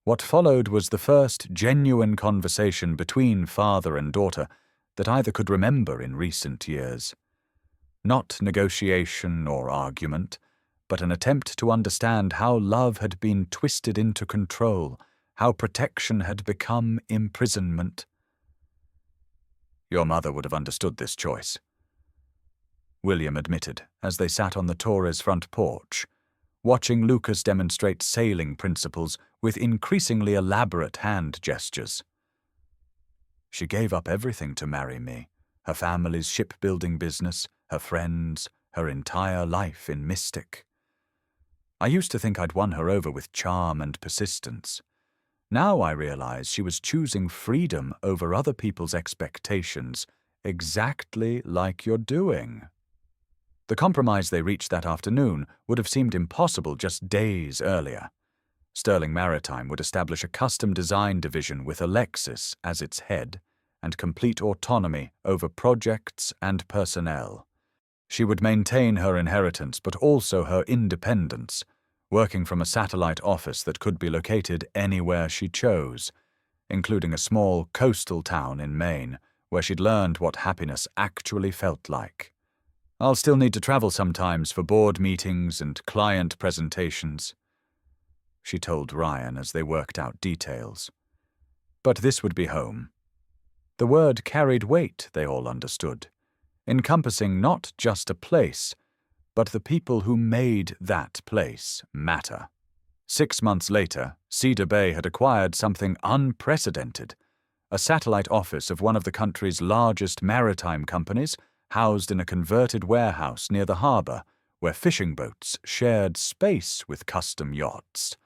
What followed was the first genuine conversation between father and daughter that either could remember in recent years. Not negotiation or argument, but an attempt to understand how love had been twisted into control, how protection had become imprisonment. "Your mother would have understood this choice," William admitted as they sat on the Torres' front porch, watching Lucas demonstrate sailing principles with increasingly elaborate hand gestures. "She gave up everything to marry me, her family's shipbuilding business, her friends, her entire life in Mystic. I used to think I'd won her over with charm and persistence. Now I realize she was choosing freedom over other people's expectations, exactly like you're doing." The compromise they reached that afternoon would have seemed impossible just days earlier. Sterling Maritime would establish a custom design division with Alexis as its head, and complete autonomy over projects and personnel. She would maintain her inheritance but also her independence, working from a satellite office that could be located anywhere she chose, including a small coastal town in Maine where she'd learned what happiness actually felt like. "I'll still need to travel sometimes for board meetings and client presentations," she told Ryan as they worked out details. But this would be home. The word carried weight, they all understood, encompassing not just a place, but the people who made that place matter. 6 months later, Cedar Bay had acquired something unprecedented, a satellite office of one of the country's largest maritime companies, housed in a converted warehouse near the harbor, where fishing boats shared space with custom yachts.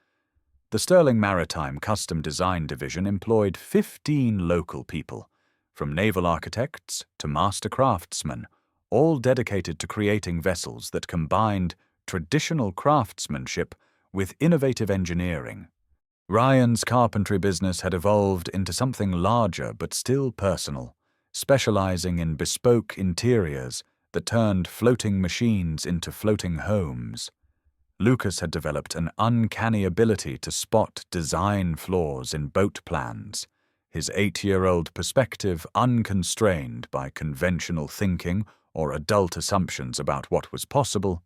The Sterling Maritime Custom Design Division employed 15 local people, from naval architects to master craftsmen, all dedicated to creating vessels that combined traditional craftsmanship with innovative engineering. Ryan's carpentry business had evolved into something larger but still personal, specializing in bespoke interiors that turned floating machines into floating homes. Lucas had developed an uncanny ability to spot design flaws in boat plans, his 8-year-old perspective unconstrained by conventional thinking or adult assumptions about what was possible.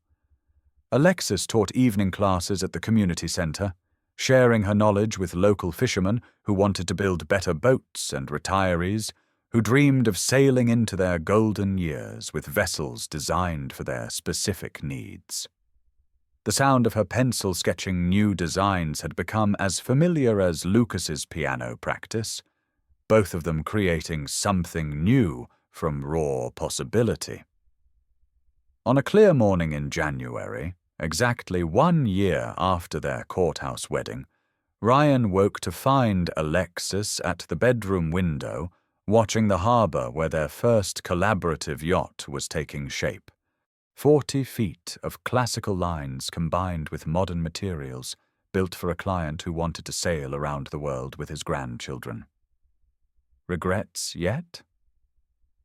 Alexis taught evening classes at the community center, sharing her knowledge with local fishermen who wanted to build better boats and retirees who dreamed of sailing into their golden years with vessels designed for their specific needs. The sound of her pencil sketching new designs had become as familiar as Lucas's piano practice, both of them creating something new from raw possibility. On a clear morning in January, exactly 1 year after their courthouse wedding, Ryan woke to find Alexis at the bedroom window, watching the harbor where their first collaborative yacht was taking shape. 40 feet of classical lines combined with modern materials, built for a client who wanted to sail around the world with his grandchildren. "Regrets yet?"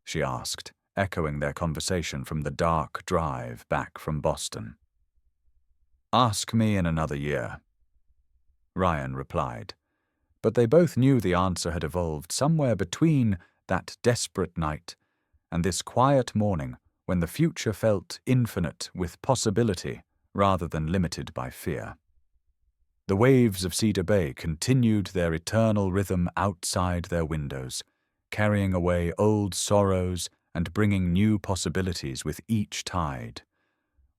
she asked, echoing their conversation from the dark drive back from Boston. "Ask me in another year," Ryan replied, but they both knew the answer had evolved somewhere between that desperate night and this quiet morning when the future felt infinite with possibility rather than limited by fear. The waves of Cedar Bay continued their eternal rhythm outside their windows, carrying away old sorrows and bringing new possibilities with each tide.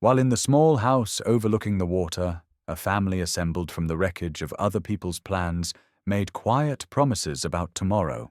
While in the small house overlooking the water, a family assembled from the wreckage of other people's plans made quiet promises about tomorrow.